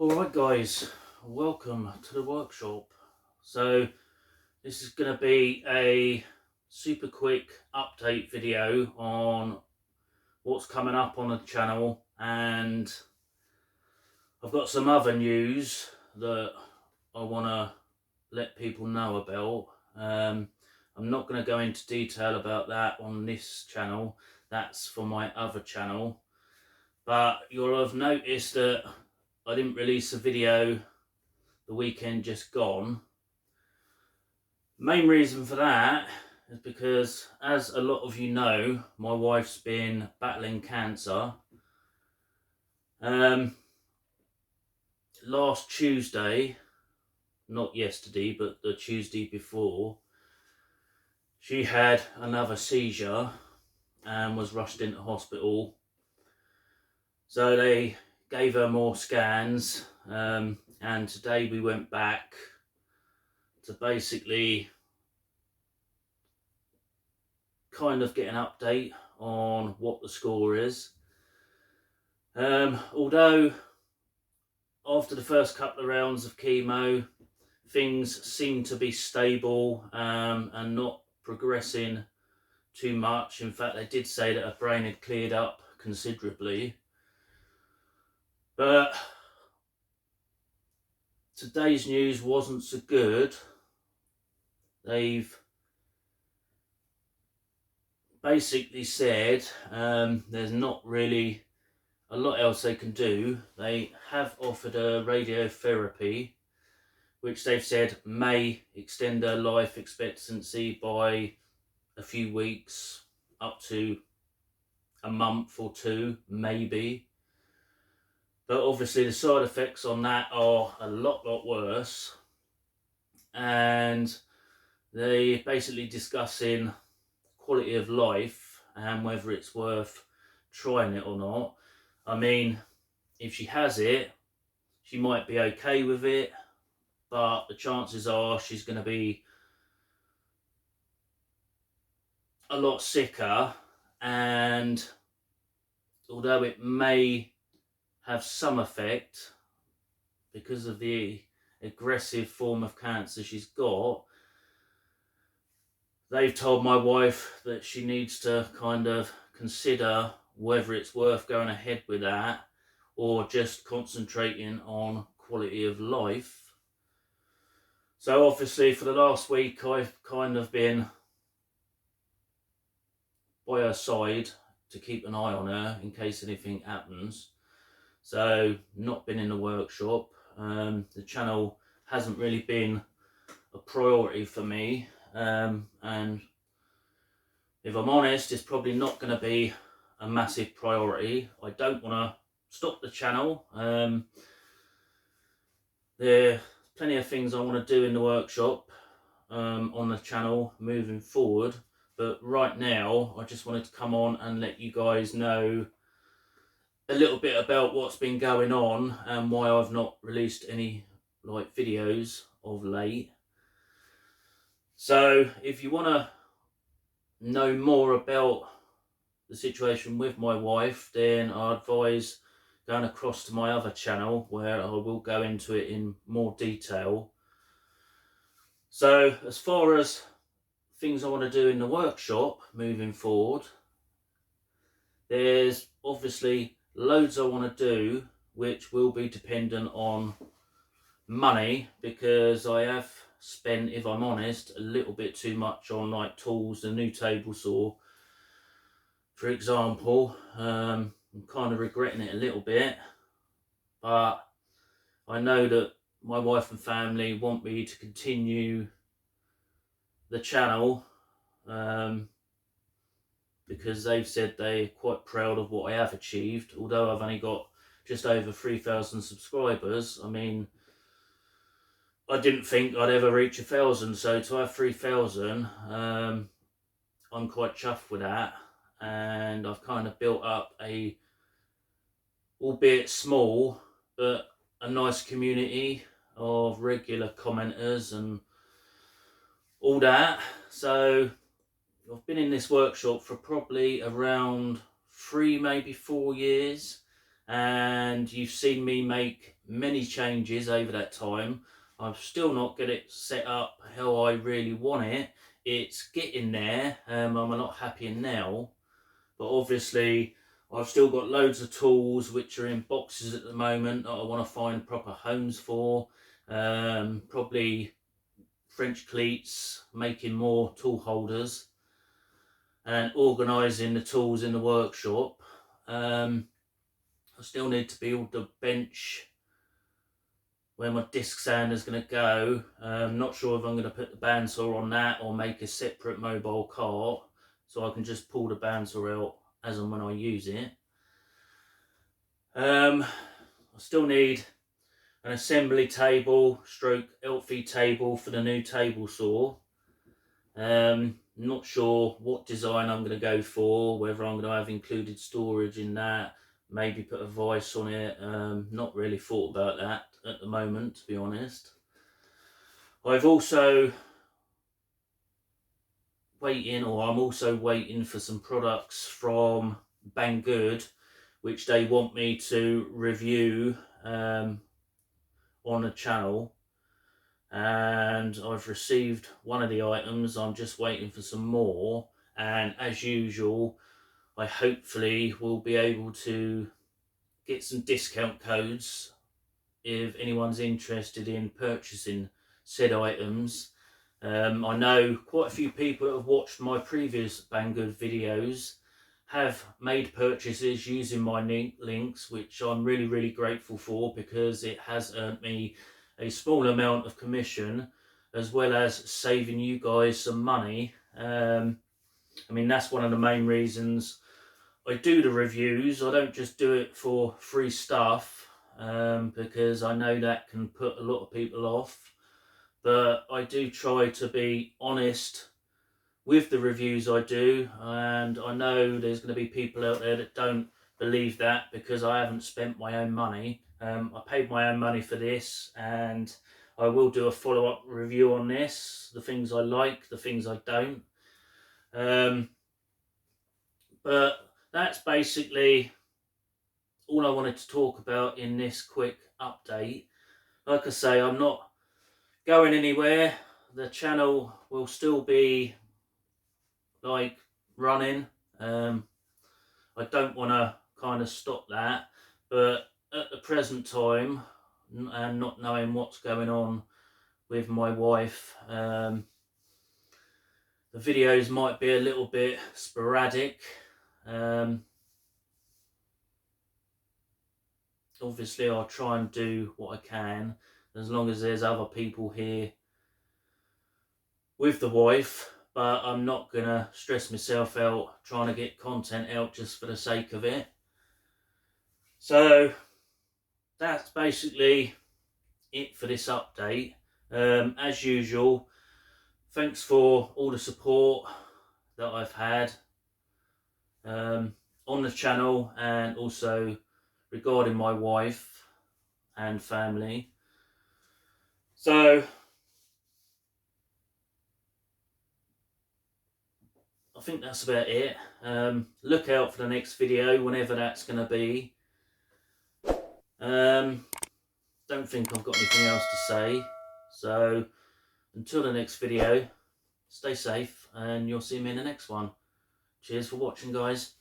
Alright guys, welcome to the workshop. So this is going to be a super quick update video on what's coming up on the channel, and I've got some other news that I want to let people know about. I'm not going to go into detail about that on this channel, that's for my other channel, but you'll have noticed that I didn't release a video the weekend just gone. Main reason for that is because, as a lot of you know, my wife's been battling cancer. Last Tuesday, not yesterday, but the Tuesday before, she had another seizure and was rushed into hospital. So they gave her more scans, and today we went back to basically kind of get an update on what the score is. Although after the first couple of rounds of chemo, things seem to be stable and not progressing too much. In fact, they did say that her brain had cleared up considerably. But today's news wasn't so good. They've basically said there's not really a lot else they can do. They have offered her radiotherapy, which they've said may extend her life expectancy by a few weeks, up to a month or two, maybe. But obviously the side effects on that are a lot worse. And they basically discussing quality of life and whether it's worth trying it or not. I mean, if she has it, she might be okay with it, but the chances are she's going to be a lot sicker, and although it may have some effect because of the aggressive form of cancer she's got, they've told my wife that she needs to kind of consider whether it's worth going ahead with that or just concentrating on quality of life. So obviously for the last week I've kind of been by her side to keep an eye on her in case anything happens. So not been in the workshop. The channel hasn't really been a priority for me, and if I'm honest, it's probably not going to be a massive priority. I don't want to stop the channel. There are plenty of things I want to do in the workshop on the channel moving forward, but right now I just wanted to come on and let you guys know a little bit about what's been going on and why I've not released any videos of late. So if you want to know more about the situation with my wife, then I advise going across to my other channel where I will go into it in more detail. So as far as things I want to do in the workshop moving forward, there's obviously loads I want to do which will be dependent on money, because I have spent, if I'm honest, a little bit too much on tools. The new table saw, for example, I'm kind of regretting it a little bit, but I know that my wife and family want me to continue the channel, because they've said they're quite proud of what I have achieved. Although I've only got just over 3,000 subscribers, I mean, I didn't think I'd ever reach 1,000, so to have 3,000, I'm quite chuffed with that. And I've kind of built up a, albeit small, but a nice community of regular commenters and all that. So I've been in this workshop for probably around 3, maybe 4 years, and you've seen me make many changes over that time. I've still not got it set up how I really want it. It's getting there. I'm not happy now, but obviously I've still got loads of tools which are in boxes at the moment that I want to find proper homes for. Probably French cleats, making more tool holders, and organising the tools in the workshop. I still need to build the bench where my disc sander is going to go. Not sure if I'm going to put the bandsaw on that or make a separate mobile cart so I can just pull the bandsaw out as and when I use it. I still need an assembly table stroke Elfie table for the new table saw. Not sure what design I'm going to go for, whether I'm going to have included storage in that, maybe put a vice on it. Not really thought about that at the moment, to be honest. I'm also waiting for some products from Banggood, which they want me to review on the channel, and I've received one of the items. I'm just waiting for some more, and as usual I hopefully will be able to get some discount codes if anyone's interested in purchasing said items. I know quite a few people that have watched my previous Banggood videos have made purchases using my links, which I'm really grateful for, because it has earned me a small amount of commission as well as saving you guys some money. I mean, that's one of the main reasons I do the reviews. I don't just do it for free stuff, because I know that can put a lot of people off, but I do try to be honest with the reviews I do, and I know there's going to be people out there that don't believe that because I haven't spent my own money. I paid my own money for this, and I will do a follow-up review on this, the things I like, the things I don't. But that's basically all I wanted to talk about in this quick update. Like I say, I'm not going anywhere. The channel will still be running. I don't want to kind of stop that, but at the present time, and not knowing what's going on with my wife, the videos might be a little bit sporadic. Obviously I'll try and do what I can as long as there's other people here with the wife, but I'm not gonna stress myself out trying to get content out just for the sake of it. So that's basically it for this update. As usual, thanks for all the support that I've had on the channel, and also regarding my wife and family. So I think that's about it. Look out for the next video, whenever that's going to be. Don't think I've got anything else to say. So until the next video, stay safe, and you'll see me in the next one. Cheers for watching, guys.